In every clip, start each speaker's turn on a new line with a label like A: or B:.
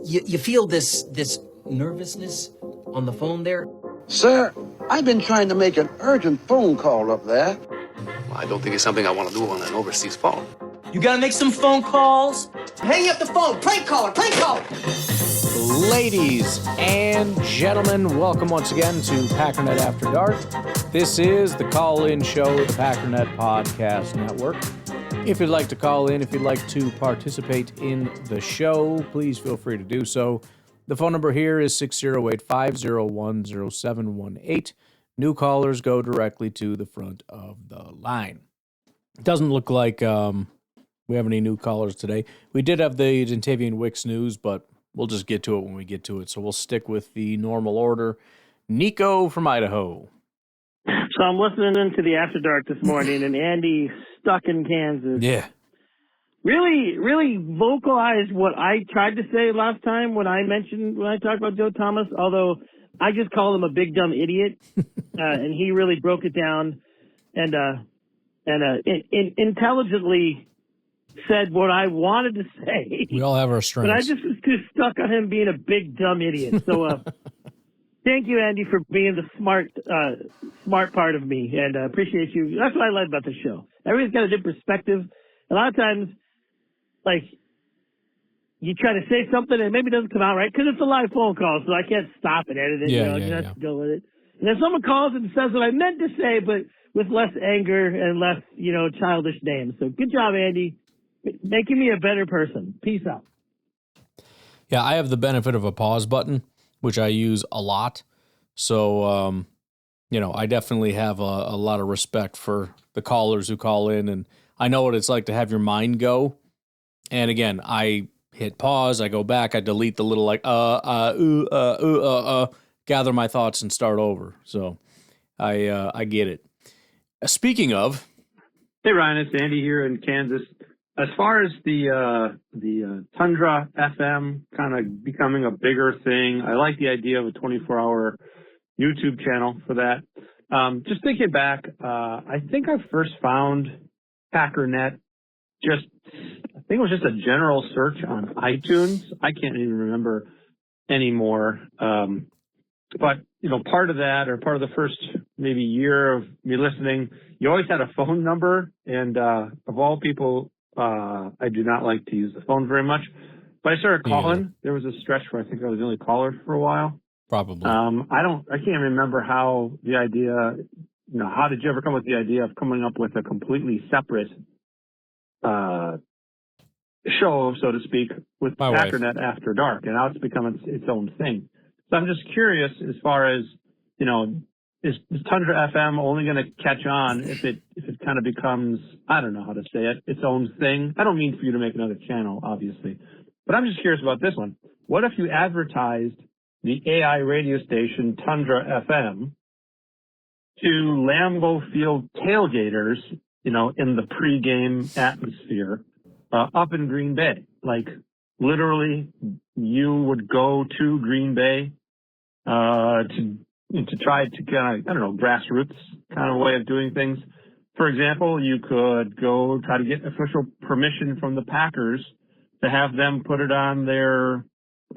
A: You feel this nervousness on the phone there?
B: Sir, I've been trying to make an urgent phone call up there.
C: Well, I don't think it's something I want to do on an overseas phone.
A: You gotta make some phone calls. Hang up the phone. Prank caller. Prank caller.
D: Ladies and gentlemen, welcome once again to Packernet After Dark. This is the call-in show of the Packernet Podcast Network. If you'd like to call in, if you'd like to participate in the show, please feel free to do so. The phone number here is 608-501-0718. New callers go directly to the front of the line. It doesn't look like we have any new callers today. We did have the Wicks news, but we'll just get to it when we get to it. So we'll stick with the normal order. Nico from Idaho.
E: So I'm listening into the After Dark this morning, and Andy stuck in Kansas.
D: Yeah.
E: Really vocalized what I tried to say last time when I talked about Joe Thomas, although I just called him a big dumb idiot, and he really broke it down and intelligently said what I wanted to say.
D: We all have our strengths.
E: But I just was too stuck on him being a big dumb idiot. So thank you, Andy, for being the smart part of me, and appreciate you. That's what I like about the show. Everybody's got a different perspective. A lot of times, like, you try to say something and maybe it doesn't come out right because it's a live phone call, so I can't stop and edit it. You have to go with it. And then someone calls and says what I meant to say, but with less anger and less, childish names. So good job, Andy, making me a better person. Peace out.
D: Yeah, I have the benefit of a pause button, which I use a lot. So, I definitely have a lot of respect for the callers who call in, and I know what it's like to have your mind go. And again, I hit pause, I go back, I delete the little gather my thoughts and start over. So I get it. Speaking of,
F: hey Ryan, it's Andy here in Kansas. As far as the Tundra FM kind of becoming a bigger thing, I like the idea of a 24-hour YouTube channel for that. Just thinking back, I think I first found Packernet I think it was just a general search on iTunes. I can't even remember anymore. But, part of that, or part of the first maybe year of me listening, you always had a phone number. And of all people, I do not like to use the phone very much. But I started calling. Yeah. There was a stretch where I think I was the only caller for a while.
D: Probably.
F: I can't remember how the idea, how did you ever come with the idea of coming up with a completely separate show, so to speak, with Packernet After Dark, and now it's become its own thing. So I'm just curious, as far as is Tundra FM only going to catch on if it kind of becomes, I don't know how to say it, its own thing? I don't mean for you to make another channel, obviously, but I'm just curious about this one. What if you advertised the AI radio station Tundra FM to Lambeau Field tailgaters, in the pregame atmosphere, up in Green Bay? Like, literally, you would go to Green Bay to try to kind of, grassroots kind of way of doing things. For example, you could go try to get official permission from the Packers to have them put it on their,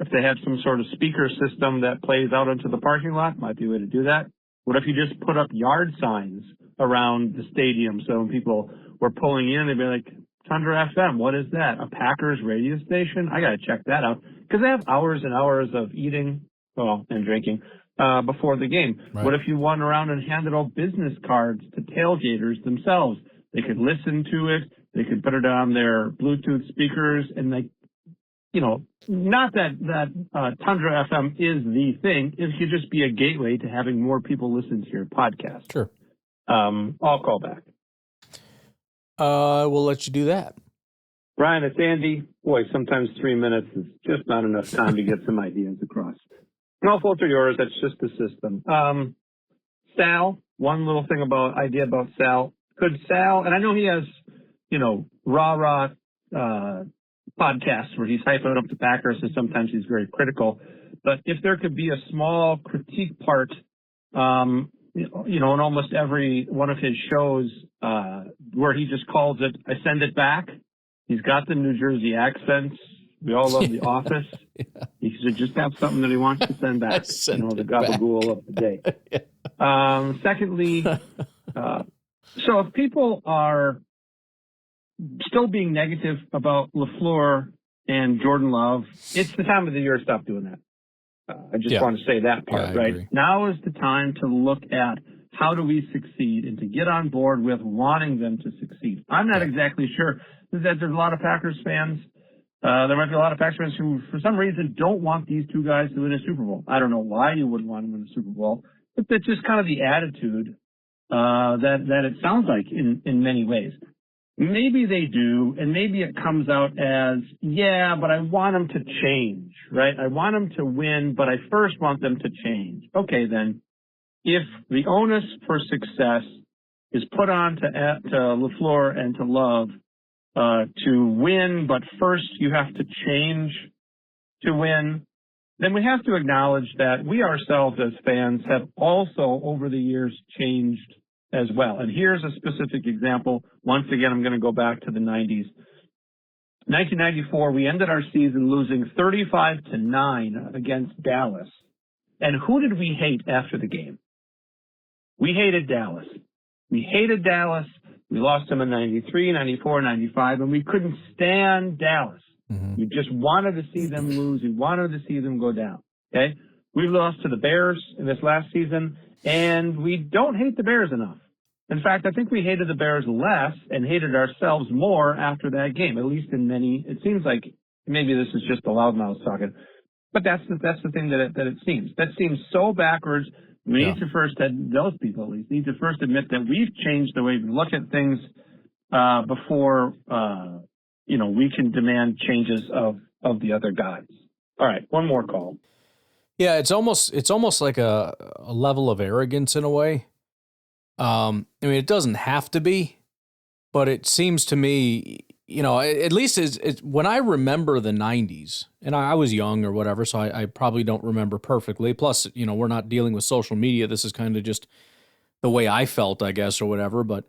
F: if they have some sort of speaker system that plays out into the parking lot, might be a way to do that. What if you just put up yard signs around the stadium, so when people were pulling in, they'd be like, Tundra FM, what is that? A Packers radio station? I got to check that out. Because they have hours and hours of eating, and drinking before the game. Right. What if you went around and handed out business cards to tailgaters themselves? They could listen to it. They could put it on their Bluetooth speakers, and not that Tundra FM is the thing. It should just be a gateway to having more people listen to your podcast.
D: Sure.
F: I'll call back.
D: We'll let you do that.
F: Brian, it's Andy. Boy, sometimes 3 minutes is just not enough time to get some ideas across. And I'll filter yours. That's just the system. Sal, one little thing idea about Sal. Could Sal, and I know he has, rah-rah podcasts where he's hyping up the Packers, and sometimes he's very critical. But if there could be a small critique part, in almost every one of his shows, where he just calls it, I send it back. He's got the New Jersey accents. We all love The Office. He should just have something that he wants to send back. The gabagool of the day. Secondly, so if people are still being negative about LaFleur and Jordan Love, it's the time of the year to stop doing that. I just want to say that part, right?
D: Agree.
F: Now is the time to look at how do we succeed and to get on board with wanting them to succeed. I'm not exactly sure that there's a lot of Packers fans. There might be a lot of Packers fans who, for some reason, don't want these two guys to win a Super Bowl. I don't know why you wouldn't want them to win a Super Bowl, but that's just kind of the attitude that it sounds like in many ways. Maybe they do, and maybe it comes out as, yeah, but I want them to change, right? I want them to win, but I first want them to change. Okay, then, if the onus for success is put on to LaFleur and to Love to win, but first you have to change to win, then we have to acknowledge that we ourselves as fans have also over the years changed as well. And here's a specific example. Once again, I'm going to go back to the 90s. 1994, we ended our season losing 35-9 against Dallas. And who did we hate after the game? We hated Dallas. We hated Dallas. We lost them in 93, 94, 95, and we couldn't stand Dallas.
D: Mm-hmm.
F: We just wanted to see them lose. We wanted to see them go down. Okay? We lost to the Bears in this last season, and we don't hate the Bears enough. In fact, I think we hated the Bears less and hated ourselves more after that game, at least in many. It seems like maybe this is just the loudmouths talking, but that's the thing that it seems. That seems so backwards. We need to first, those people at least, need to first admit that we've changed the way we look at things before, we can demand changes of the other guys. All right, one more call.
D: Yeah, it's almost like a level of arrogance in a way. It doesn't have to be, but it seems to me, at least it's when I remember the 90s, and I was young or whatever, so I probably don't remember perfectly. Plus, we're not dealing with social media. This is kind of just the way I felt, I guess, or whatever. But,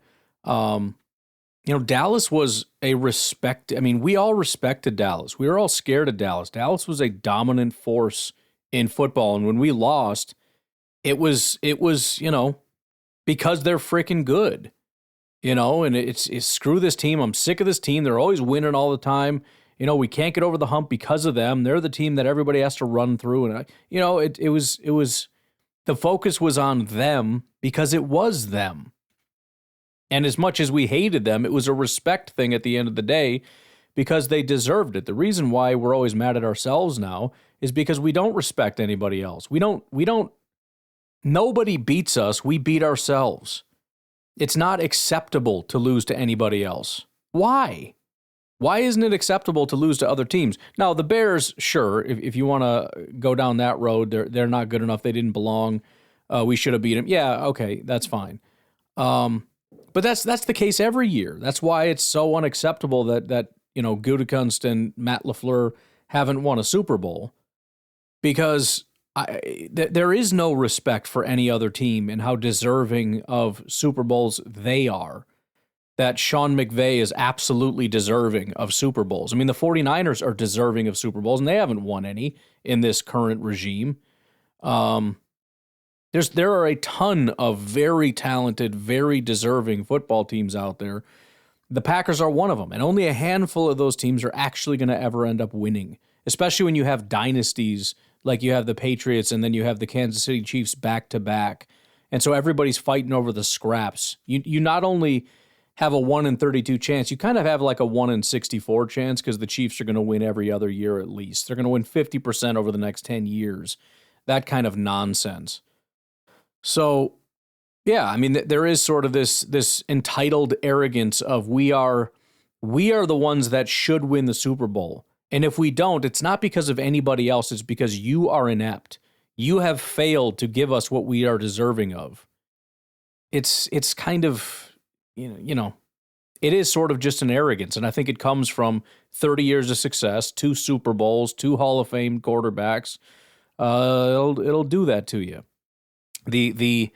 D: Dallas was a respect. I mean, we all respected Dallas. We were all scared of Dallas. Dallas was a dominant force in football. And when we lost, it was, because they're freaking good, and it's screw this team. I'm sick of this team. They're always winning all the time. We can't get over the hump because of them. They're the team that everybody has to run through. And, it was the focus was on them because it was them. And as much as we hated them, it was a respect thing at the end of the day because they deserved it. The reason why we're always mad at ourselves now is because we don't respect anybody else. Nobody beats us. We beat ourselves. It's not acceptable to lose to anybody else. Why? Why isn't it acceptable to lose to other teams? Now, the Bears, sure, if you want to go down that road, they're not good enough. They didn't belong. We should have beat them. Yeah, okay, that's fine. But that's the case every year. That's why it's so unacceptable that Gutekunst and Matt LaFleur haven't won a Super Bowl, because there is no respect for any other team and how deserving of Super Bowls they are. That Sean McVay is absolutely deserving of Super Bowls. I mean, the 49ers are deserving of Super Bowls, and they haven't won any in this current regime. There are a ton of very talented, very deserving football teams out there. The Packers are one of them, and only a handful of those teams are actually going to ever end up winning, especially when you have dynasties like you have the Patriots and then you have the Kansas City Chiefs back-to-back. And so everybody's fighting over the scraps. You not only have a 1 in 32 chance, you kind of have like a 1 in 64 chance because the Chiefs are going to win every other year at least. They're going to win 50% over the next 10 years. That kind of nonsense. So, yeah, I mean, there is sort of this entitled arrogance of we are the ones that should win the Super Bowl. And if we don't, it's not because of anybody else. It's because you are inept. You have failed to give us what we are deserving of. It's kind of, it is sort of just an arrogance. And I think it comes from 30 years of success, 2 Super Bowls, 2 Hall of Fame quarterbacks. It'll do that to you. The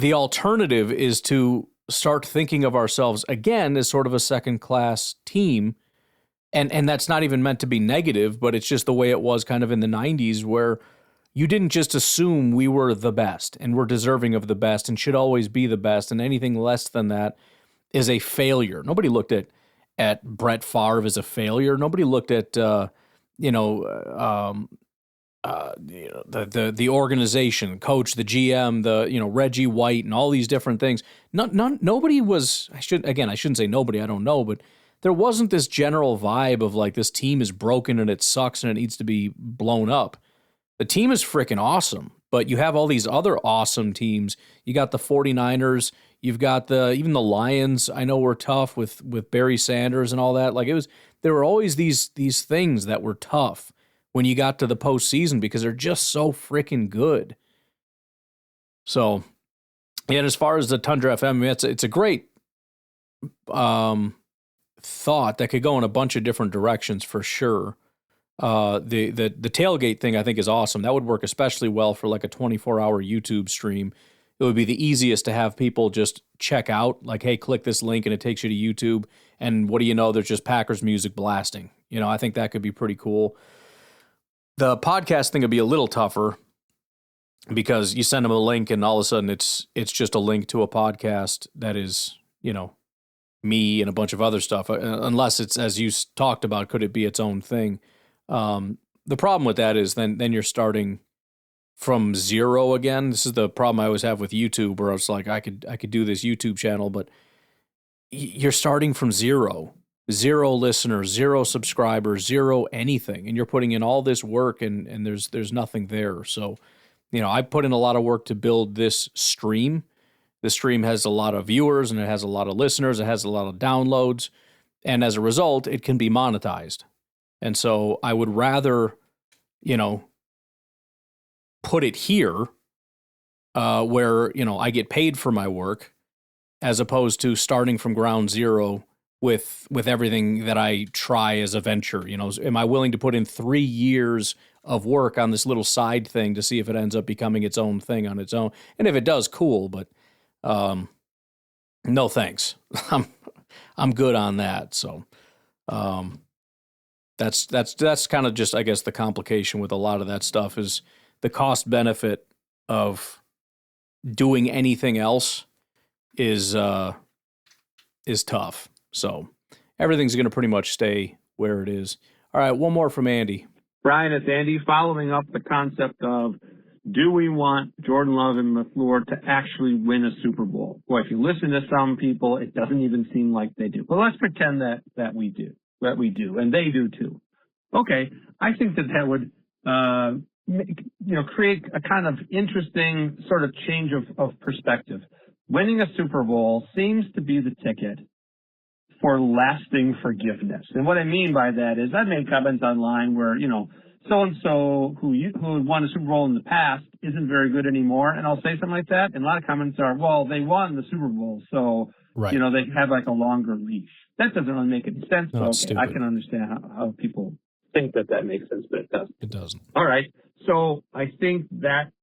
D: alternative is to start thinking of ourselves again as sort of a second-class team And that's not even meant to be negative, but it's just the way it was kind of in the 90s, where you didn't just assume we were the best and we're deserving of the best and should always be the best, and anything less than that is a failure. Nobody looked at Brett Favre as a failure. Nobody looked at the organization, coach, the GM, Reggie White, and all these different things. Nobody was. I shouldn't say nobody. I don't know, but there wasn't this general vibe of like this team is broken and it sucks and it needs to be blown up. The team is freaking awesome, but you have all these other awesome teams. You got the 49ers. You've got even the Lions. I know were tough with Barry Sanders and all that. Like there were always these things that were tough when you got to the postseason because they're just so freaking good. So, and as far as the Tundra FM, I mean, it's a great thought that could go in a bunch of different directions for sure. The tailgate thing I think is awesome. That would work especially well for like a 24-hour YouTube stream. It would be the easiest to have people just check out, like, hey, click this link and it takes you to YouTube. And what do you know? There's just Packers music blasting. I think that could be pretty cool. The podcast thing would be a little tougher because you send them a link and all of a sudden it's just a link to a podcast that is, me and a bunch of other stuff. Unless it's, as you talked about, could it be its own thing? The problem with that is then you're starting from zero again. This is the problem I always have with YouTube, where I was like, I could do this YouTube channel, but you're starting from zero listeners, 0 subscribers, 0 anything, and you're putting in all this work and there's nothing there. So, I put in a lot of work to build this stream. The stream has a lot of viewers and it has a lot of listeners. It has a lot of downloads, and as a result, it can be monetized. And so I would rather, put it here where, I get paid for my work, as opposed to starting from ground zero with everything that I try as a venture. Am I willing to put in 3 years of work on this little side thing to see if it ends up becoming its own thing on its own? And if it does, cool, but no thanks. I'm good on that. So that's kind of just, I guess, the complication with a lot of that stuff is the cost benefit of doing anything else is tough. So everything's going to pretty much stay where it is. All right, one more from Andy.
F: Brian, it's Andy, following up the concept of, do we want Jordan Love and LaFleur to actually win a Super Bowl? Well, if you listen to some people, it doesn't even seem like they do. But let's pretend that we do, and they do too. Okay, I think that would create a kind of interesting sort of change of perspective. Winning a Super Bowl seems to be the ticket for lasting forgiveness. And what I mean by that is I've made comments online where, so-and-so who won a Super Bowl in the past isn't very good anymore, and I'll say something like that, and a lot of comments are, well, they won the Super Bowl, so, right. They have like a longer leash. That doesn't really make any sense.
D: No,
F: so, okay, I can understand how people think that makes sense, but it doesn't.
D: It doesn't.
F: All right. So I think that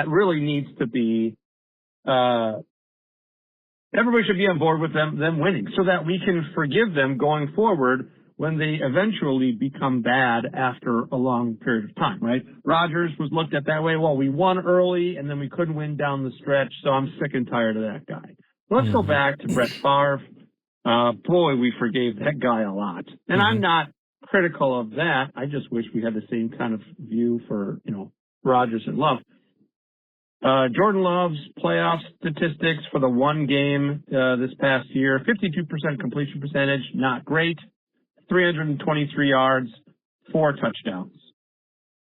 F: really needs to be, everybody should be on board with them winning so that we can forgive them going forward when they eventually become bad after a long period of time, right? Rodgers was looked at that way. Well, we won early and then we couldn't win down the stretch, so I'm sick and tired of that guy. Let's go back to Brett Favre. Boy, we forgave that guy a lot. And I'm not critical of that. I just wish we had the same kind of view for, Rodgers and Love. Jordan Love's playoff statistics for the one game this past year, 52% completion percentage, not great. 323 yards, 4 touchdowns.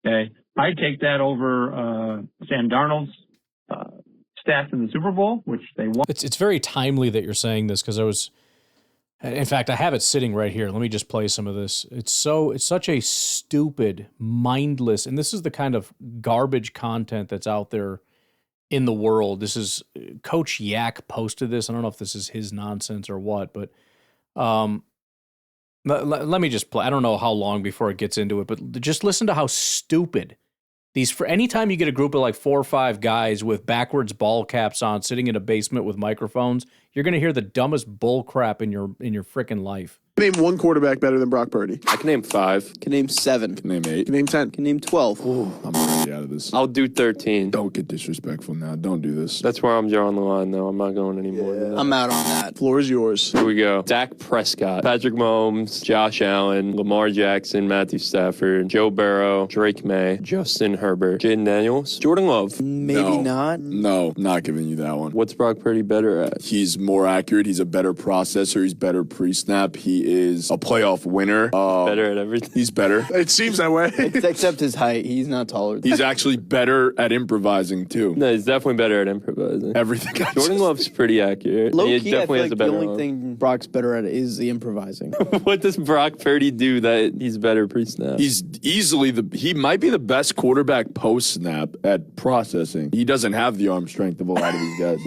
F: Okay, I take that over Sam Darnold's stats in the Super Bowl, which they won.
D: It's very timely that you're saying this because in fact, I have it sitting right here. Let me just play some of this. It's such a stupid, mindless, and this is the kind of garbage content that's out there in the world. This is Coach Yak posted this. I don't know if this is his nonsense or what, but let me just play. I don't know how long before it gets into it, but just listen to how stupid for anytime you get a group of like 4 or 5 guys with backwards ball caps on sitting in a basement with microphones, you're going to hear the dumbest bull crap in your freaking life.
G: Name one quarterback better than Brock Purdy.
C: I can name 5.
H: Can name 7.
I: Can name 8.
G: Can name 10.
H: Can name 12.
I: Ooh, I'm already out of this.
C: I'll do 13.
I: Don't get disrespectful now. Don't do this.
C: That's where I'm drawing the line, though. I'm not going anymore. Yeah.
H: I'm out on that.
G: Floor is yours.
C: Here we go. Dak Prescott, Patrick Mahomes, Josh Allen, Lamar Jackson, Matthew Stafford, Joe Burrow, Drake May, Justin Herbert, Jaden Daniels, Jordan Love.
H: Maybe not.
I: No, not giving you that one.
C: What's Brock Purdy better at?
I: He's more accurate. He's a better processor. He's better pre-snap. He is a playoff winner.
C: Better at everything.
I: He's better.
G: It seems that way.
H: Except his height. He's not taller than
I: He's actually better at improvising, too.
C: No, he's definitely better at improvising.
I: Everything.
C: Jordan Love's pretty accurate.
H: Low
C: He
H: key,
C: definitely
H: I
C: has
H: feel
C: a better
H: the only
C: arm.
H: thing Brock's better at is the improvising.
C: What does Brock Purdy do that he's better pre-snap?
I: He's easily he might be the best quarterback post-snap at processing. He doesn't have the arm strength of a lot of these guys.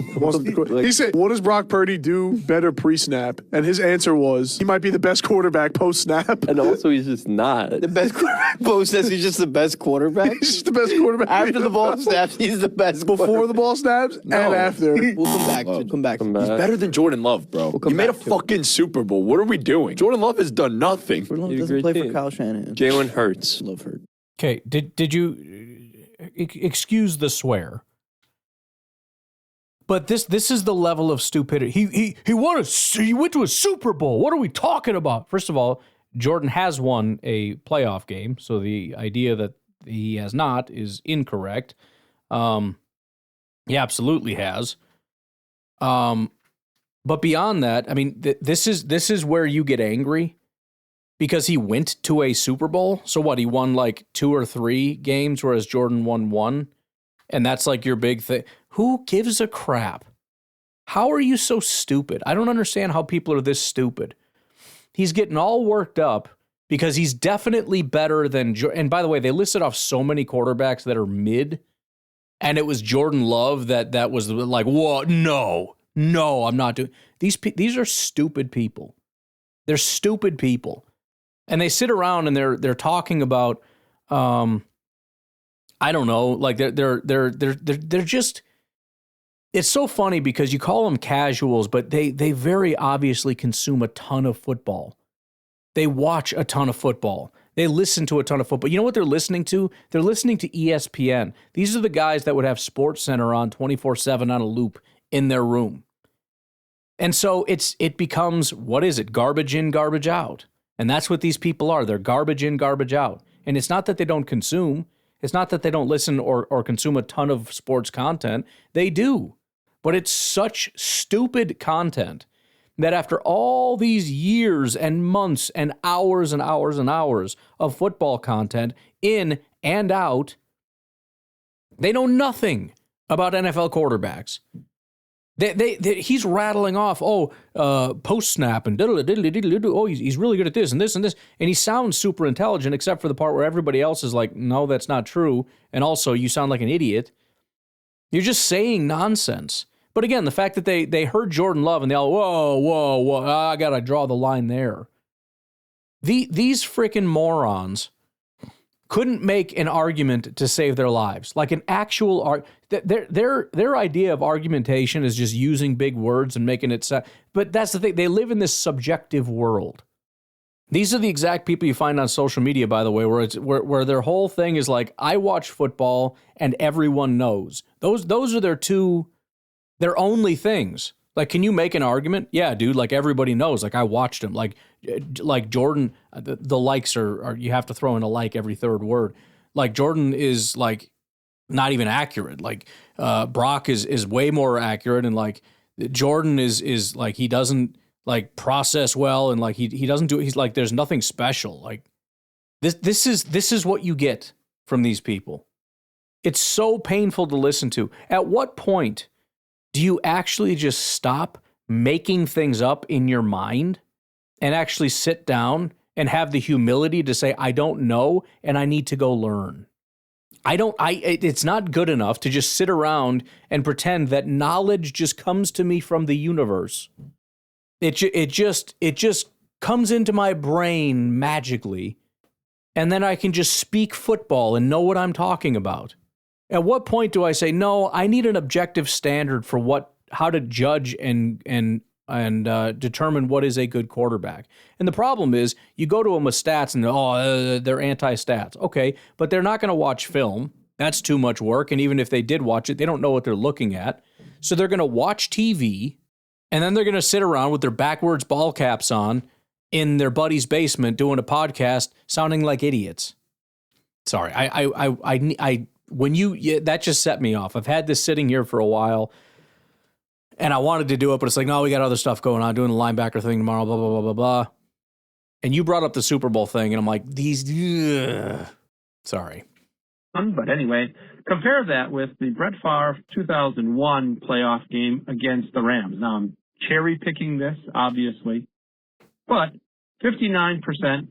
G: He said, what does Brock Purdy do better pre-snap? And his answer was, he might be the best quarterback post-snap.
C: And also, he's just not.
H: The best quarterback post says he's just the best quarterback.
G: He's just the best quarterback.
H: After the ball snaps, he's the best.
G: Before the ball snaps and after.
H: We'll come back. Come back.
I: He's better than Jordan Love, bro. He made a fucking Super Bowl. What are we doing? Jordan Love has done nothing.
H: Jordan Love
C: He's a
H: doesn't
C: great
H: play for
C: team.
H: Kyle Shanahan.
C: Jalen Hurts.
H: Love Hurt.
D: Okay, did you excuse the swear? But this is the level of stupidity. He went to a Super Bowl. What are we talking about? First of all, Jordan has won a playoff game, so the idea that he has not is incorrect. He absolutely has. But beyond that, I mean, this is where you get angry because he went to a Super Bowl. So what? He won like 2 or 3 games, whereas Jordan won 1, and that's like your big thing. Who gives a crap? How are you so stupid? I don't understand how people are this stupid. He's getting all worked up because he's definitely better than Jordan. And by the way, they listed off so many quarterbacks that are mid, and it was Jordan Love that was like, what? No, I'm not doing. These are stupid people. They're stupid people, and they sit around and they're talking about, I don't know, like they're just. It's so funny because you call them casuals, but they very obviously consume a ton of football. They watch a ton of football. They listen to a ton of football. You know what they're listening to? They're listening to ESPN. These are the guys that would have SportsCenter on 24/7 on a loop in their room. And so it becomes, what is it? Garbage in, garbage out. And that's what these people are. They're garbage in, garbage out. And it's not that they don't consume. It's not that they don't listen or consume a ton of sports content. They do. But it's such stupid content that after all these years and months and hours and hours and hours of football content in and out, they know nothing about NFL quarterbacks. He's rattling off, post snap and he's really good at this and this and this. And he sounds super intelligent, except for the part where everybody else is like, no, that's not true. And also, you sound like an idiot. You're just saying nonsense. But again, the fact that they heard Jordan Love and they all, whoa, I got to draw the line there. These freaking morons couldn't make an argument to save their lives. Like an actual their idea of argumentation is just using big words and making it sound. But that's the thing. They live in this subjective world. These are the exact people you find on social media, by the way, where their whole thing is like, I watch football and everyone knows. Those are their only things. Like, can you make an argument? Yeah, dude, like everybody knows. Like I watched him. Like Jordan, the likes are you have to throw in a like every third word. Like Jordan is like not even accurate. Like Brock is way more accurate, and like Jordan is like he doesn't like process well, and like he doesn't do. He's like there's nothing special. Like this is what you get from these people. It's so painful to listen to. At what point do you actually just stop making things up in your mind and actually sit down and have the humility to say, I don't know and I need to go learn? It's not good enough to just sit around and pretend that knowledge just comes to me from the universe. It just comes into my brain magically, and then I can just speak football and know what I'm talking about. At what point do I say, no, I need an objective standard for how to judge and and determine what is a good quarterback. And the problem is you go to them with stats and they're anti-stats. Okay, but they're not going to watch film. That's too much work. And even if they did watch it, they don't know what they're looking at. So they're going to watch TV, and then they're going to sit around with their backwards ball caps on in their buddy's basement doing a podcast sounding like idiots. Sorry, that just set me off. I've had this sitting here for a while, and I wanted to do it, but it's like, no, we got other stuff going on, doing the linebacker thing tomorrow, blah, blah, blah, blah, blah. And you brought up the Super Bowl thing, and I'm like, sorry.
F: But anyway, compare that with the Brett Favre 2001 playoff game against the Rams. Now, I'm cherry-picking this, obviously, but 59%,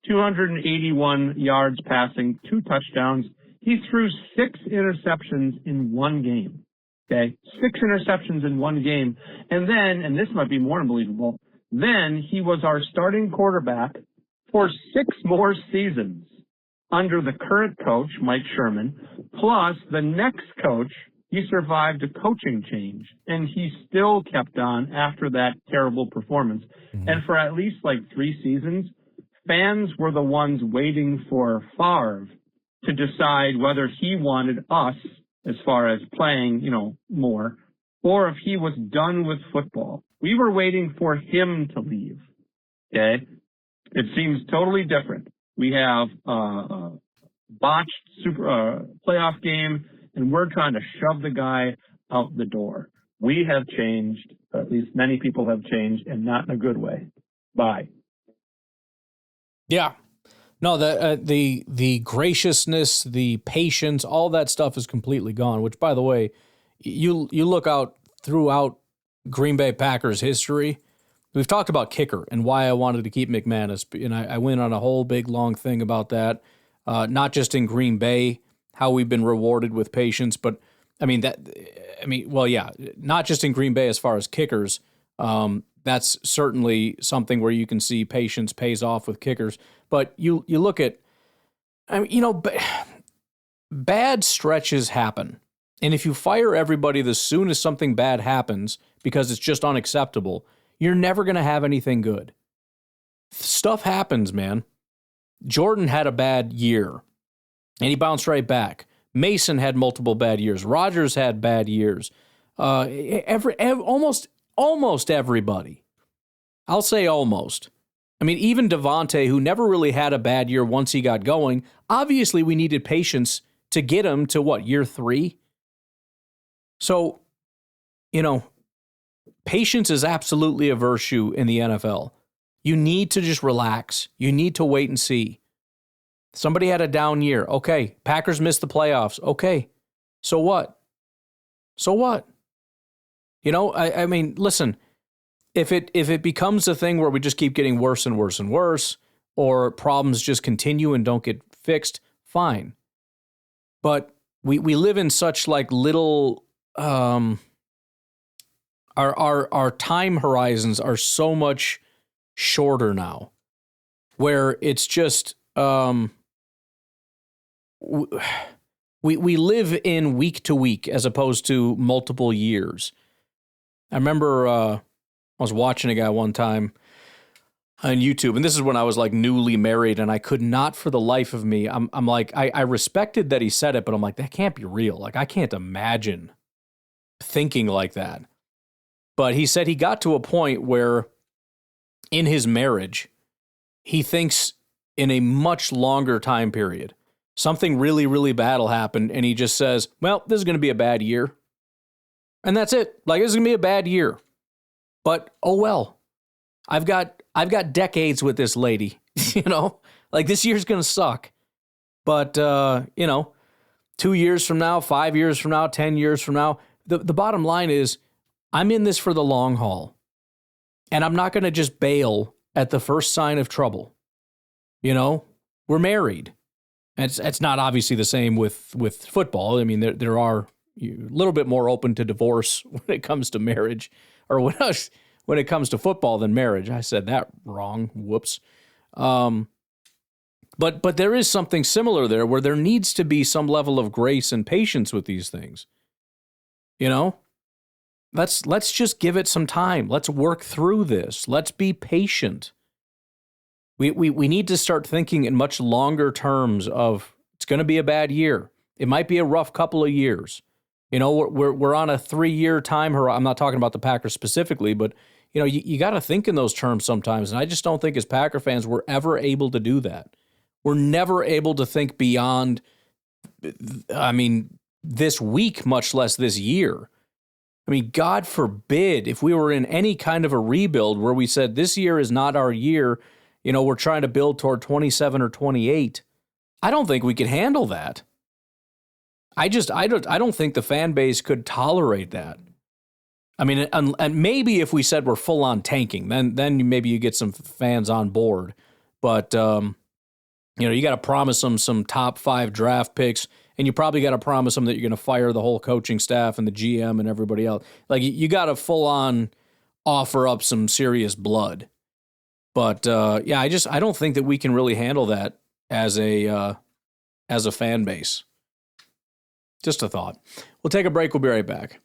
F: 281 yards passing, 2 touchdowns. He threw 6 interceptions in one game. Okay, 6 interceptions in one game. And then, and this might be more unbelievable, then he was our starting quarterback for 6 more seasons under the current coach, Mike Sherman, plus the next coach. He survived a coaching change, and he still kept on after that terrible performance. Mm-hmm. And for at least like 3 seasons, fans were the ones waiting for Favre to decide whether he wanted us as far as playing, more, or if he was done with football. We were waiting for him to leave. Okay? It seems totally different. We have a botched playoff game, and we're trying to shove the guy out the door. We have changed, or at least many people have changed, and not in a good way. Bye.
D: Yeah. No, the graciousness, the patience, all that stuff is completely gone, which, by the way, you look out throughout Green Bay Packers history. We've talked about kicker and why I wanted to keep McManus, and I went on a whole big, long thing about that, not just in Green Bay, how we've been rewarded with patience, but, not just in Green Bay as far as kickers. That's certainly something where you can see patience pays off with kickers. But you look at, bad stretches happen. And if you fire everybody as soon as something bad happens because it's just unacceptable, you're never going to have anything good. Stuff happens, man. Jordan had a bad year, and he bounced right back. Mason had multiple bad years. Rodgers had bad years. Almost everybody. I'll say almost. I mean, even Devontae, who never really had a bad year once he got going, obviously we needed patience to get him to, year 3? So, patience is absolutely a virtue in the NFL. You need to just relax. You need to wait and see. Somebody had a down year. Okay. Packers missed the playoffs. Okay. So what? Listen, if it becomes a thing where we just keep getting worse and worse and worse, or problems just continue and don't get fixed, fine. But we live in such little our time horizons are so much shorter now, where it's just we live in week to week as opposed to multiple years. I remember I was watching a guy one time on YouTube, and this is when I was newly married, and I could not for the life of me. I'm like, I respected that he said it, but I'm like, that can't be real. I can't imagine thinking like that. But he said he got to a point where in his marriage, he thinks in a much longer time period. Something really, really bad will happen, and he just says, well, this is going to be a bad year. And that's it. This is going to be a bad year. But, oh well. I've got decades with this lady, this year's going to suck. But, 2 years from now, 5 years from now, 10 years from now, the bottom line is I'm in this for the long haul. And I'm not going to just bail at the first sign of trouble. We're married. And it's not obviously the same with football. I mean, there are a little bit more open to divorce when it comes to marriage, or when it comes to football than marriage. I said that wrong. Whoops. But there is something similar there where there needs to be some level of grace and patience with these things. let's just give it some time. Let's work through this. Let's be patient. We need to start thinking in much longer terms of it's going to be a bad year. It might be a rough couple of years. You know, we're on a 3-year time horizon. I'm not talking about the Packers specifically, but you know, you got to think in those terms sometimes. And I just don't think as Packer fans we're ever able to do that. We're never able to think beyond, I mean, this week, much less this year. I mean, God forbid if we were in any kind of a rebuild where we said this year is not our year, you know, we're trying to build toward 27 or 28. I don't think we could handle that. I don't think the fan base could tolerate that. I mean, and maybe if we said we're full on tanking, then maybe you get some fans on board. But you know, you got to promise them some top 5 draft picks, and you probably got to promise them that you're going to fire the whole coaching staff and the GM and everybody else. Like you got to full on offer up some serious blood. But yeah, I don't think that we can really handle that as a fan base. Just a thought. We'll take a break. We'll be right back.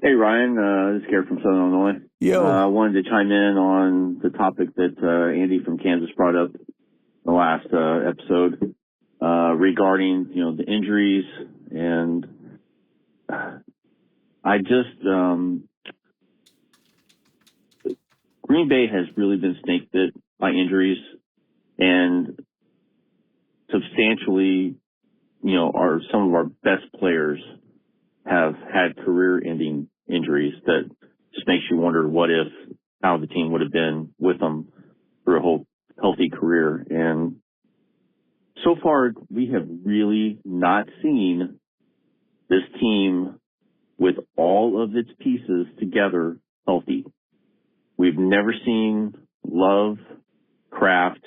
J: Hey, Ryan. This is Garrett from Southern Illinois.
D: Yo.
J: I wanted to chime in on the topic that Andy from Kansas brought up in the last episode regarding, you know, the injuries. And I just, Green Bay has really been snake bit by injuries, and substantially, you know, some of our best players have had career-ending injuries that just makes you wonder how the team would have been with them for a whole healthy career. And so far, we have really not seen this team with all of its pieces together healthy. We've never seen Love, Kraft,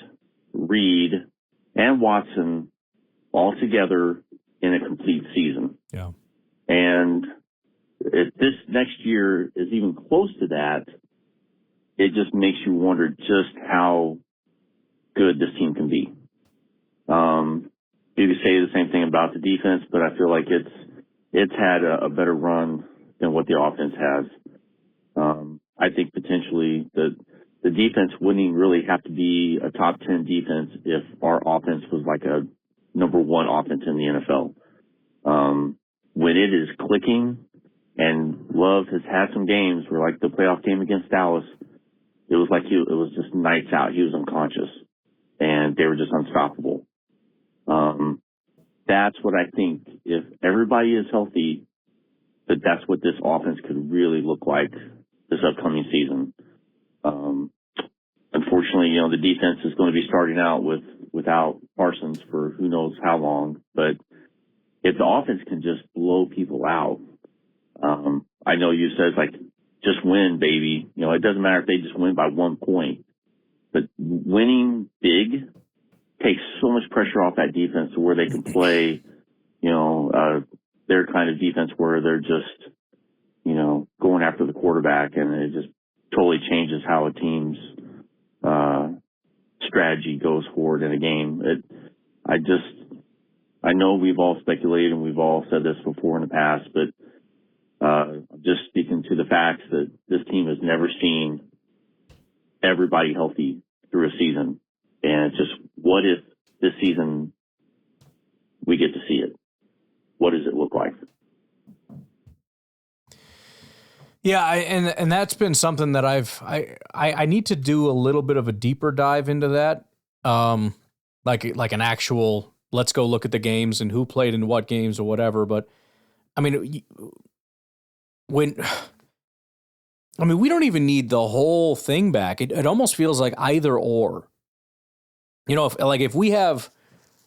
J: Reed, and Watson all together in a complete season.
D: Yeah.
J: And if this next year is even close to that, it just makes you wonder just how good this team can be. You could say the same thing about the defense, but I feel like it's had a better run than what the offense has. I think potentially the defense wouldn't even really have to be a top 10 defense if our offense was like a number 1 offense in the NFL. When it is clicking, and Love has had some games where, like the playoff game against Dallas, it was like it was just nights out. He was unconscious, and they were just unstoppable. That's what I think. If everybody is healthy, that's what this offense could really look like this upcoming season. Unfortunately, you know, the defense is going to be starting out without Parsons for who knows how long. But if the offense can just blow people out, I know you said, like, just win, baby. You know, it doesn't matter if they just win by 1 point. But winning big takes so much pressure off that defense to where they can play, you know, their kind of defense where they're just, you know, going after the quarterback, and it just totally changes how a team's strategy goes forward in a game. I know we've all speculated and we've all said this before in the past, but just speaking to the facts that this team has never seen everybody healthy through a season. And it's just, what if this season we get to see it? What does it look like?
D: Yeah, and that's been something that I need to do a little bit of a deeper dive into that, like an actual, let's go look at the games and who played in what games or whatever. But I mean, we don't even need the whole thing back. It almost feels like either or. You know, if we have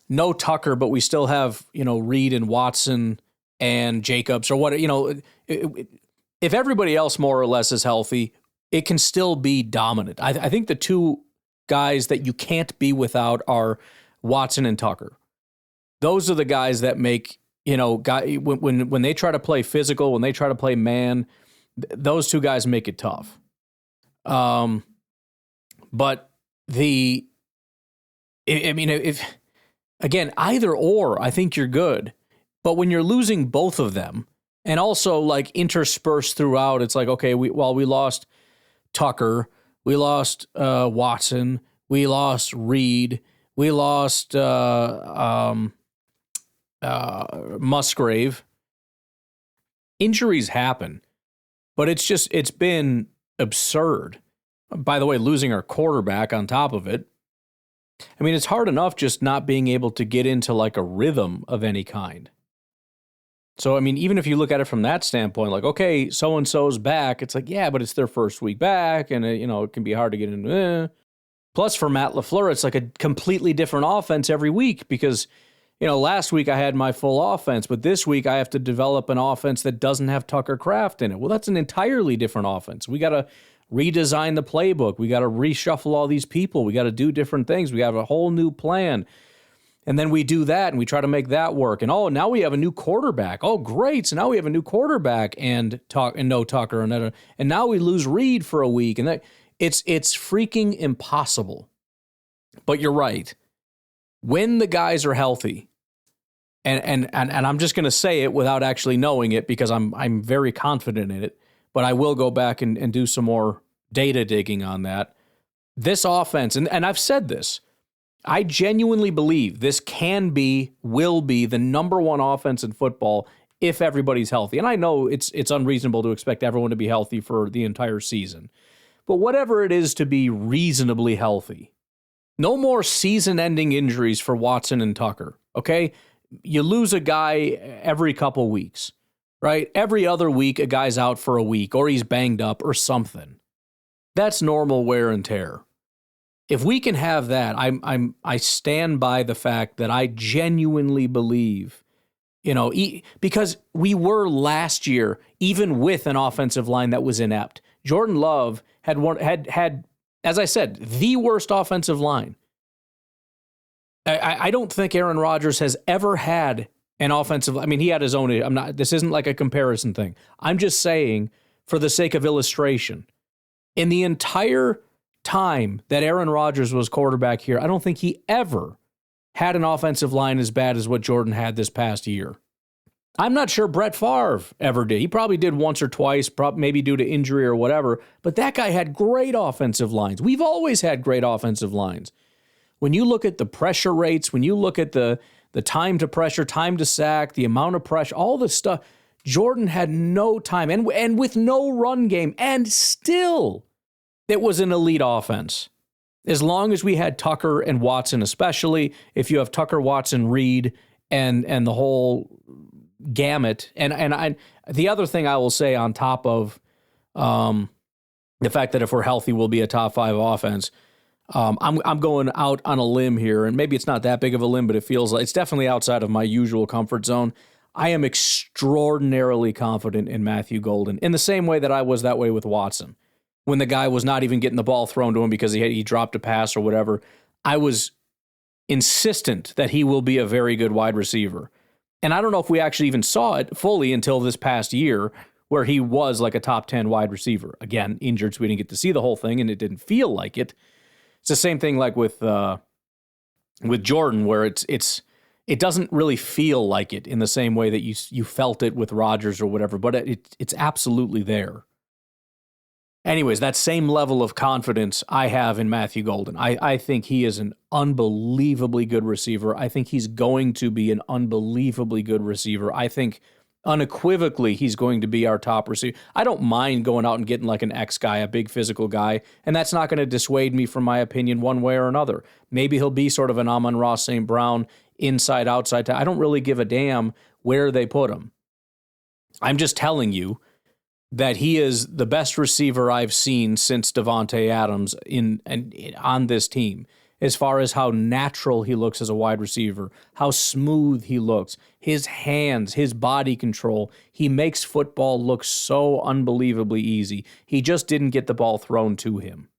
D: no Tucker, but we still have, you know, Reed and Watson and Jacobs or what, you know, if everybody else more or less is healthy, it can still be dominant. I think the two guys that you can't be without are Watson and Tucker. Those are the guys that make, you know, when they try to play physical, when they try to play man, those two guys make it tough. But if again, either or, I think you're good. But when you're losing both of them, and also like interspersed throughout, it's like, okay, we lost Tucker, we lost Watson, we lost Reed, we lost Musgrave. Injuries happen, but it's been absurd. By the way, losing our quarterback on top of it. I mean, it's hard enough just not being able to get into like a rhythm of any kind. So, I mean, even if you look at it from that standpoint, like, okay, so-and-so's back, it's like, yeah, but it's their first week back, and, it can be hard to get into. Plus, for Matt LaFleur, it's like a completely different offense every week because, last week I had my full offense, but this week I have to develop an offense that doesn't have Tucker Kraft in it. Well, that's an entirely different offense. We got to redesign the playbook. We got to reshuffle all these people. We got to do different things. We have a whole new plan. And then we do that and we try to make that work. And now we have a new quarterback. Oh, great. So now we have a new quarterback and no Tucker. And now we lose Reed for a week. And it's freaking impossible. But you're right. When the guys are healthy, and I'm just going to say it without actually knowing it because I'm very confident in it, but I will go back and do some more data digging on that. This offense, and I've said this, I genuinely believe this will be the number one offense in football if everybody's healthy. And I know it's unreasonable to expect everyone to be healthy for the entire season. But whatever it is to be reasonably healthy, no more season-ending injuries for Watson and Tucker, okay? You lose a guy every couple weeks, right? Every other week, a guy's out for a week, or he's banged up, or something. That's normal wear and tear. If we can have that, I stand by the fact that I genuinely believe, because we were last year, even with an offensive line that was inept. Jordan Love had, as I said, the worst offensive line. I don't think Aaron Rodgers has ever had an offensive. I mean, he had his own. This isn't like a comparison thing. I'm just saying, for the sake of illustration, in the entire time that Aaron Rodgers was quarterback here, I don't think he ever had an offensive line as bad as what Jordan had this past year. I'm not sure Brett Favre ever did. He probably did once or twice, maybe due to injury or whatever, but that guy had great offensive lines. We've always had great offensive lines. When you look at the pressure rates, when you look at the time to pressure, time to sack, the amount of pressure, all the stuff, Jordan had no time and with no run game, and still it was an elite offense. As long as we had Tucker and Watson, especially if you have Tucker, Watson, Reed, and the whole gamut. And the other thing I will say on top of the fact that if we're healthy, we'll be a top 5 offense. I'm going out on a limb here, and maybe it's not that big of a limb, but it feels like it's definitely outside of my usual comfort zone. I am extraordinarily confident in Matthew Golden in the same way that I was that way with Watson. When the guy was not even getting the ball thrown to him because he dropped a pass or whatever, I was insistent that he will be a very good wide receiver. And I don't know if we actually even saw it fully until this past year where he was like a top 10 wide receiver. Again, injured, so we didn't get to see the whole thing, and it didn't feel like it. It's the same thing like with Jordan, where it doesn't really feel like it in the same way that you felt it with Rodgers or whatever, but it's absolutely there. Anyways, that same level of confidence I have in Matthew Golden. I think he is an unbelievably good receiver. I think he's going to be an unbelievably good receiver. I think unequivocally he's going to be our top receiver. I don't mind going out and getting like an X guy, a big physical guy, and that's not going to dissuade me from my opinion one way or another. Maybe he'll be sort of an Amon-Ra St. Brown inside, outside. I don't really give a damn where they put him. I'm just telling you that he is the best receiver I've seen since Devontae Adams on this team, as far as how natural he looks as a wide receiver, how smooth he looks, his hands, his body control. He makes football look so unbelievably easy. He just didn't get the ball thrown to him.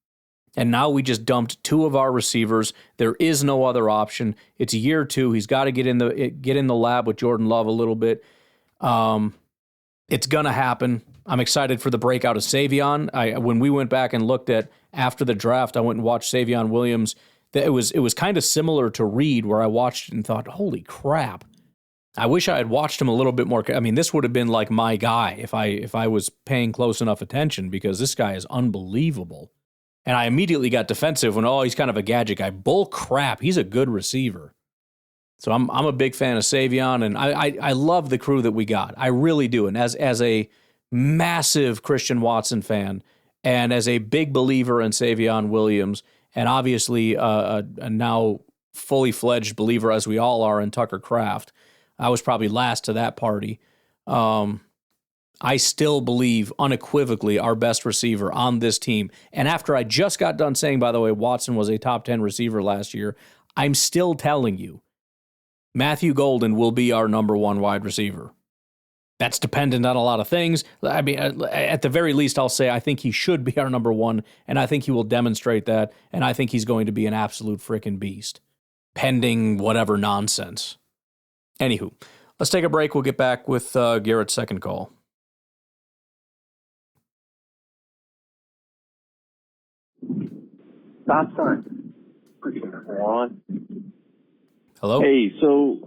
D: And now we just dumped 2 of our receivers. There is no other option. It's year 2. He's got to get in the lab with Jordan Love a little bit. It's going to happen. I'm excited for the breakout of Savion. When we went back and looked at after the draft, I went and watched Savion Williams. It was kind of similar to Reed, where I watched it and thought, holy crap. I wish I had watched him a little bit more. I mean, this would have been like my guy if I was paying close enough attention, because this guy is unbelievable. And I immediately got defensive when, he's kind of a gadget guy. Bull crap, he's a good receiver. So I'm a big fan of Savion, and I love the crew that we got. I really do. And as a massive Christian Watson fan, and as a big believer in Savion Williams, and obviously a now fully fledged believer, as we all are, in Tucker Kraft, I was probably last to that party. I still believe unequivocally our best receiver on this team. And after I just got done saying, by the way, Watson was a top 10 receiver last year, I'm still telling you, Matthew Golden will be our number one wide receiver. That's dependent on a lot of things. I mean, at the very least, I'll say I think he should be our number one, and I think he will demonstrate that, and I think he's going to be an absolute freaking beast, pending whatever nonsense. Anywho, let's take a break. We'll get back with Garrett's second call.
J: Stop sign. Freaking moron.
D: Hello?
J: Hey, so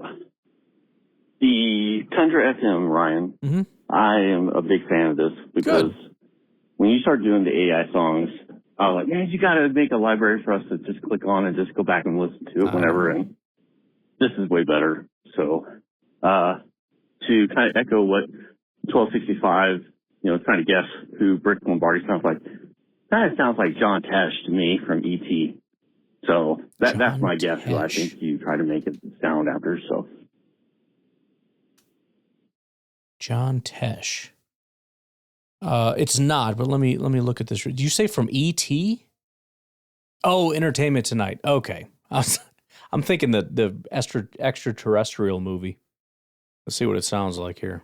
J: the Tundra FM, Ryan,
D: Mm-hmm.
J: I am a big fan of this because when you start doing the AI songs, I was like, man, you got to make a library for us to just click on and just go back and listen to it whenever. And this is way better. So to kind of echo what 1265, trying to guess who Brick Lombardi sounds like, kind of sounds like John Tesh to me from E.T. So that's my guess. So I think you try to make it sound after. So
D: John Tesh. It's not, but let me look at this. Did you say from E.T.? Oh, Entertainment Tonight. Okay. I'm thinking the extraterrestrial movie. Let's see what it sounds like here.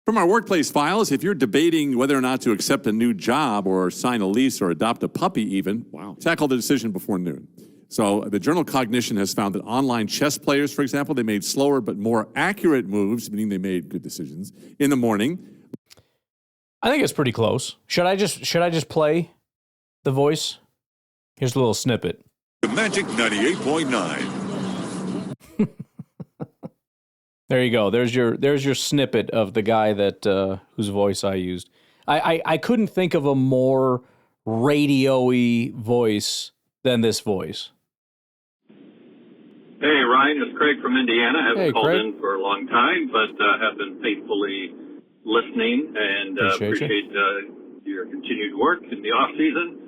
K: From our workplace files, if you're debating whether or not to accept a new job or sign a lease or adopt a puppy even, tackle the decision before noon. So the journal Cognition has found that online chess players, for example, they made slower but more accurate moves, meaning they made good decisions, in the morning.
D: I think it's pretty close. Should I just play the voice? Here's a little snippet.
K: The Magic 98.9.
D: There you go. There's your snippet of the guy that whose voice I used. I couldn't think of a more radio-y voice than this voice.
L: Hey, Ryan, it's Craig from Indiana. I haven't called
D: Craig.
L: in for a long time, but have been faithfully listening and appreciate your continued work in the off-season.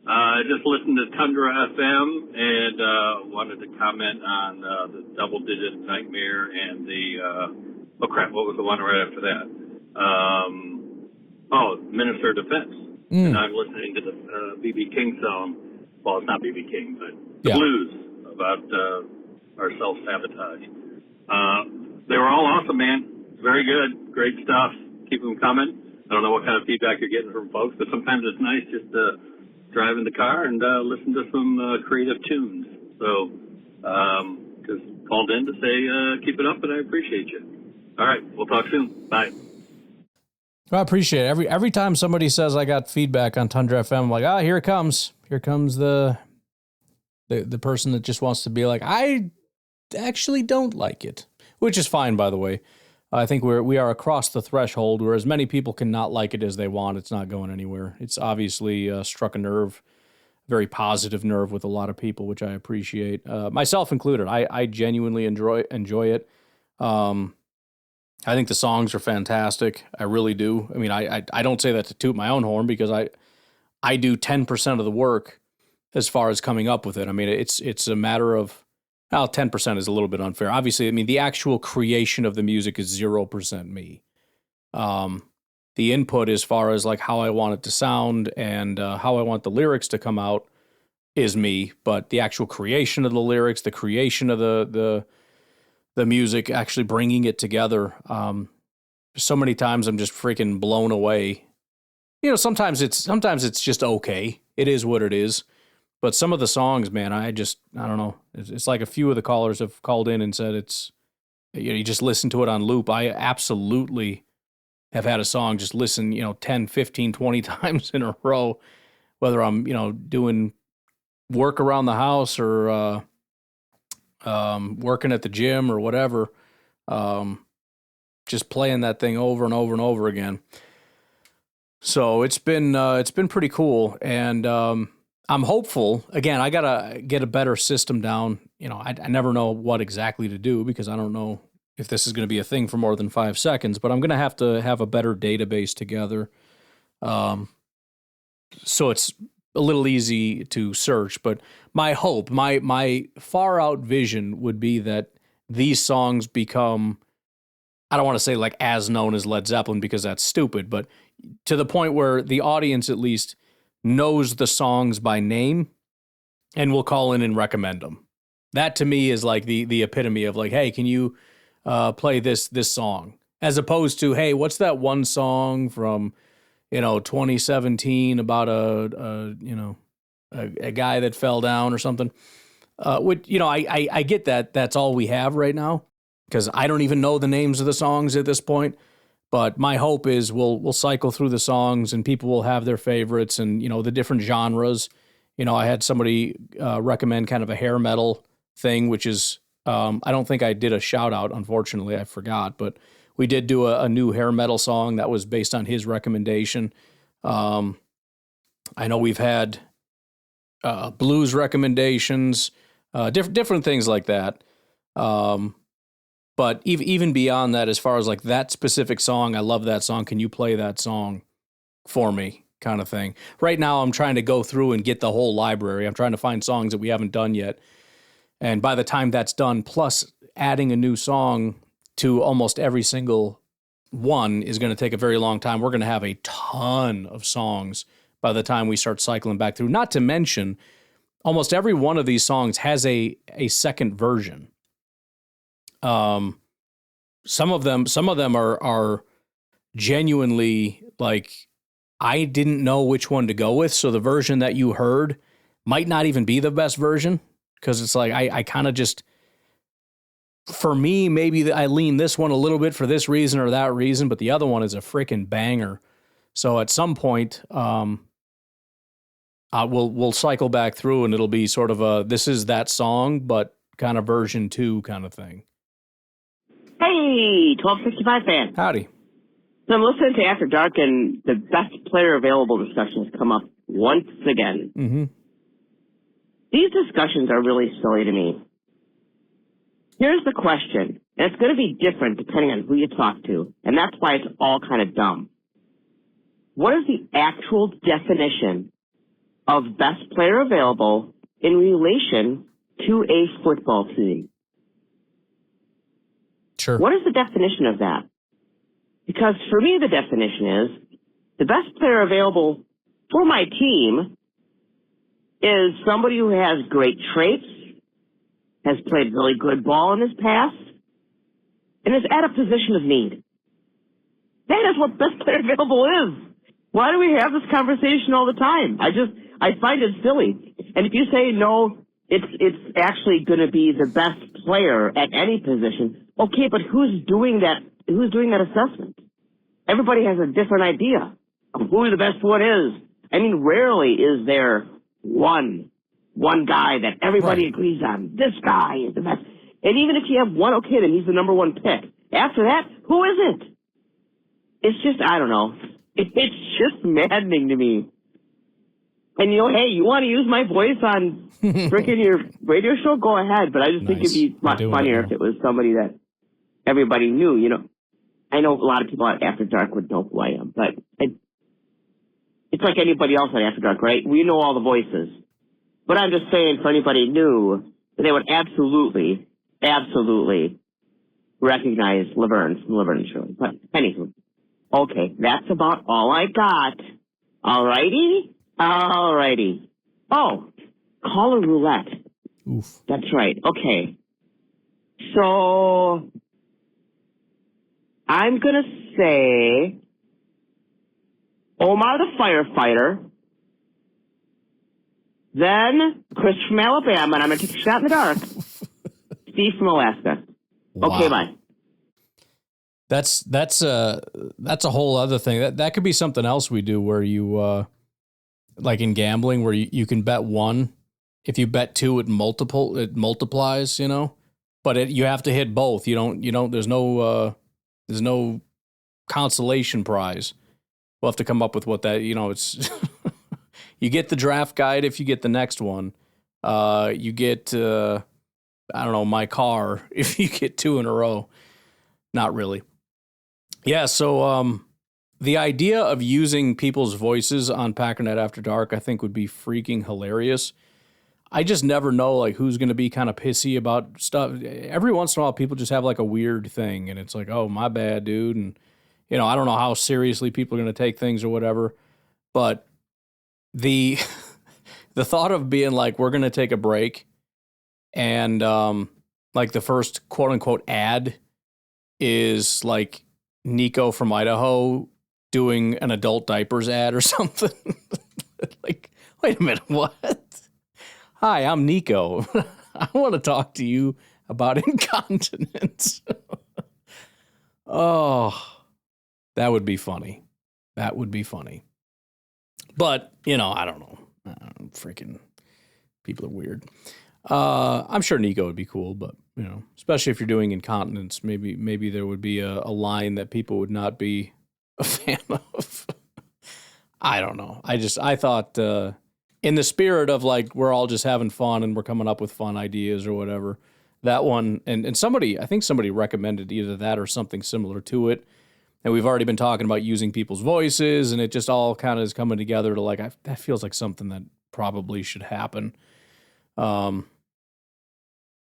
L: I just listened to Tundra FM and wanted to comment on the double-digit nightmare and the, what was the one right after that? Minister of Defense. And I'm listening to the B.B. King song. Well, it's not B.B. King, but the blues about our self-sabotage. They were all awesome, man. Very good. Great stuff. Keep them coming. I don't know what kind of feedback you're getting from folks, but sometimes it's nice just to drive in the car and listen to some creative tunes. So just called in to say keep it up, and I appreciate you. All right. We'll talk soon. Bye.
D: I appreciate it. Every time somebody says I got feedback on Tundra FM, I'm like, here it comes. Here comes the person that just wants to be like, I actually don't like it, which is fine, by the way. I think we are across the threshold where as many people can not like it as they want. It's not going anywhere. It's obviously struck a nerve, very positive nerve with a lot of people, which I appreciate, myself included. I genuinely enjoy it. I think the songs are fantastic. I really do. I mean, I don't say that to toot my own horn because I do 10% of the work as far as coming up with it. I mean, it's a matter of, 10% is a little bit unfair. Obviously, I mean, the actual creation of the music is 0% me. The input as far as like how I want it to sound and how I want the lyrics to come out is me, but the actual creation of the lyrics, the creation of the music, actually bringing it together. So many times I'm just freaking blown away. Sometimes it's just okay. It is what it is. But some of the songs, man, I don't know. It's like a few of the callers have called in and said you just listen to it on loop. I absolutely have had a song just listen, 10, 15, 20 times in a row, whether I'm, doing work around the house or working at the gym or whatever. just playing that thing over and over and over again. So it's been pretty cool, and I'm hopeful. Again, I gotta get a better system down. I never know what exactly to do because I don't know if this is going to be a thing for more than 5 seconds. But I'm going to have a better database together, so it's a little easy to search. But my hope, my far out vision would be that these songs become, I don't want to say like as known as Led Zeppelin because that's stupid, but to the point where the audience at least knows the songs by name and will call in and recommend them. That to me is like the epitome of like, hey, can you play this song? As opposed to, hey, what's that one song from 2017 about a guy that fell down or something? I get that that's all we have right now because I don't even know the names of the songs at this point. But my hope is we'll cycle through the songs and people will have their favorites and, the different genres. I had somebody recommend kind of a hair metal thing, which is, I don't think I did a shout out, unfortunately, I forgot, but we did do a new hair metal song that was based on his recommendation. I know we've had blues recommendations, different things like that. But even beyond that, as far as like that specific song, I love that song. Can you play that song for me? Kind of thing. Right now, I'm trying to go through and get the whole library. I'm trying to find songs that we haven't done yet. And by the time that's done, plus adding a new song to almost every single one is going to take a very long time. We're going to have a ton of songs by the time we start cycling back through. Not to mention, almost every one of these songs has a second version. Some of them are genuinely like, I didn't know which one to go with. So the version that you heard might not even be the best version. Cause it's like, I kind of just, for me, maybe I lean this one a little bit for this reason or that reason, but the other one is a freaking banger. So at some point, we'll cycle back through and it'll be sort of this is that song, but kind of version 2 kind of thing.
M: Hey, 1265 fan.
D: Howdy.
M: So I'm listening to After Dark, and the best player available discussions come up once again.
D: Mm-hmm.
M: These discussions are really silly to me. Here's the question, and it's going to be different depending on who you talk to, and that's why it's all kind of dumb. What is the actual definition of best player available in relation to a football team?
D: Sure.
M: What is the definition of that? Because for me, the definition is the best player available for my team is somebody who has great traits, has played really good ball in his past, and is at a position of need. That is what best player available is. Why do we have this conversation all the time? I find it silly. And if you say no, it's actually going to be the best player at any position. Okay, but who's doing that? Who's doing that assessment? Everybody has a different idea of who the best one is. I mean, rarely is there one guy that everybody agrees on. This guy is the best. And even if you have one, okay, then he's the number one pick. After that, who is it? It's just, I don't know. It's just maddening to me. And hey, you want to use my voice on freaking your radio show? Go ahead. But I just think it'd be much funnier if it was somebody that everybody knew. I know a lot of people at After Dark would know who I am, but it's like anybody else at After Dark, right? We know all the voices. But I'm just saying, for anybody new, they would absolutely recognize Laverne from Laverne and Shirley. But anywho, okay, that's about all I got. Alrighty. Oh, caller roulette.
D: Oof.
M: That's right. Okay. So I'm gonna say Omar the firefighter, then Chris from Alabama, and I'm gonna take a shot in the dark. Steve from Alaska.
D: Wow.
M: Okay, bye.
D: That's a whole other thing. That could be something else we do where you like in gambling where you can bet one. If you bet two, it multiplies, but you have to hit both. You don't. There's no consolation prize. We'll have to come up with what that. It's you get the draft guide if you get the next one. You get I don't know, my car if you get 2 in a row. Not really. Yeah. So the idea of using people's voices on Packernet After Dark, I think, would be freaking hilarious. I just never know like who's going to be kind of pissy about stuff. Every once in a while, people just have like a weird thing, and it's like, oh, my bad, dude. And I don't know how seriously people are going to take things or whatever. But the thought of being like, we're going to take a break, and like the first quote unquote ad is like Nico from Idaho doing an adult diapers ad or something. Like, wait a minute, what? Hi, I'm Nico. I want to talk to you about incontinence. Oh, that would be funny. That would be funny. But, I don't know. Freaking people are weird. I'm sure Nico would be cool, but, especially if you're doing incontinence, maybe there would be a line that people would not be a fan of. I don't know. I thought... in the spirit of like, we're all just having fun and we're coming up with fun ideas or whatever, that one, and I think somebody recommended either that or something similar to it. And we've already been talking about using people's voices, and it just all kind of is coming together to like, that feels like something that probably should happen. I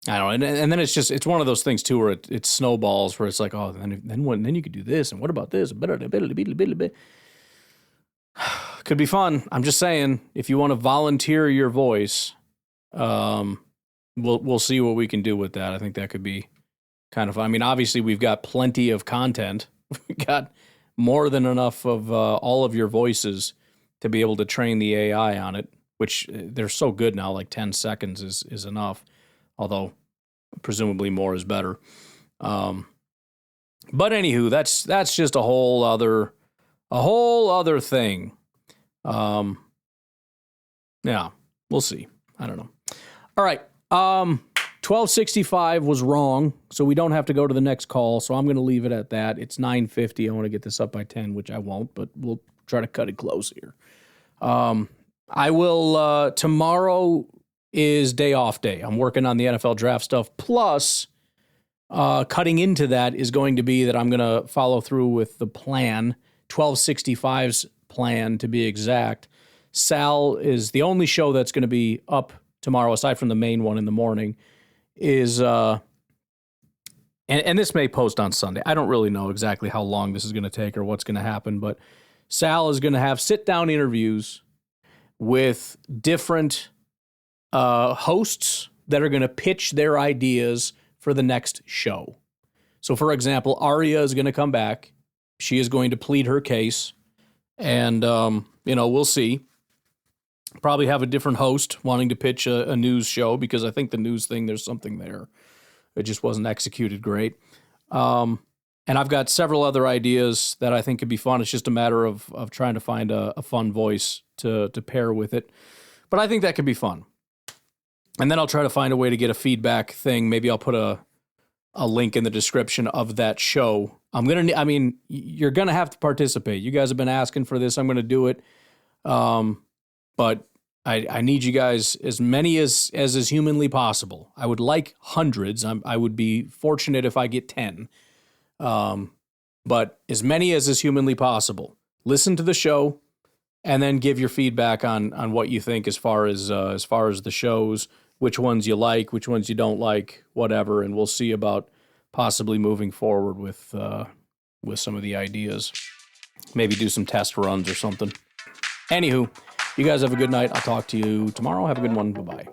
D: don't know. And then it's one of those things too, where it snowballs, where it's like, oh, then you could do this. And what about this? Could be fun. I'm just saying, if you want to volunteer your voice, we'll see what we can do with that. I think that could be kind of fun. I mean, obviously, we've got plenty of content. We got more than enough of all of your voices to be able to train the AI on it, which they're so good now, like 10 seconds is enough, although presumably more is better. But anywho, that's just a whole other thing. Yeah, we'll see. I don't know. All right. 1265 was wrong, so we don't have to go to the next call. So I'm going to leave it at that. It's 9:50. I want to get this up by 10, which I won't, but we'll try to cut it close here. I will, tomorrow is day off day. I'm working on the NFL draft stuff. Plus, cutting into that is going to be that I'm going to follow through with the plan, 1265's plan to be exact. Sal is the only show that's going to be up tomorrow, aside from the main one in the morning, is, and this may post on Sunday. I don't really know exactly how long this is going to take or what's going to happen, but Sal is going to have sit-down interviews with different hosts that are going to pitch their ideas for the next show. So, for example, Aria is going to come back. She is going to plead her case, and, we'll see. Probably have a different host wanting to pitch a news show, because I think the news thing, there's something there. It just wasn't executed great. And I've got several other ideas that I think could be fun. It's just a matter of trying to find a fun voice to pair with it. But I think that could be fun. And then I'll try to find a way to get a feedback thing. Maybe I'll put a link in the description of that show. You're going to have to participate. You guys have been asking for this. I'm going to do it. But I need you guys, as many as is humanly possible. I would like hundreds. I would be fortunate if I get 10. But as many as is humanly possible. Listen to the show, and then give your feedback on what you think as far as the shows, which ones you like, which ones you don't like, whatever, and we'll see about possibly moving forward with some of the ideas. Maybe do some test runs or something. Anywho, you guys have a good night. I'll talk to you tomorrow. Have a good one. Bye-bye.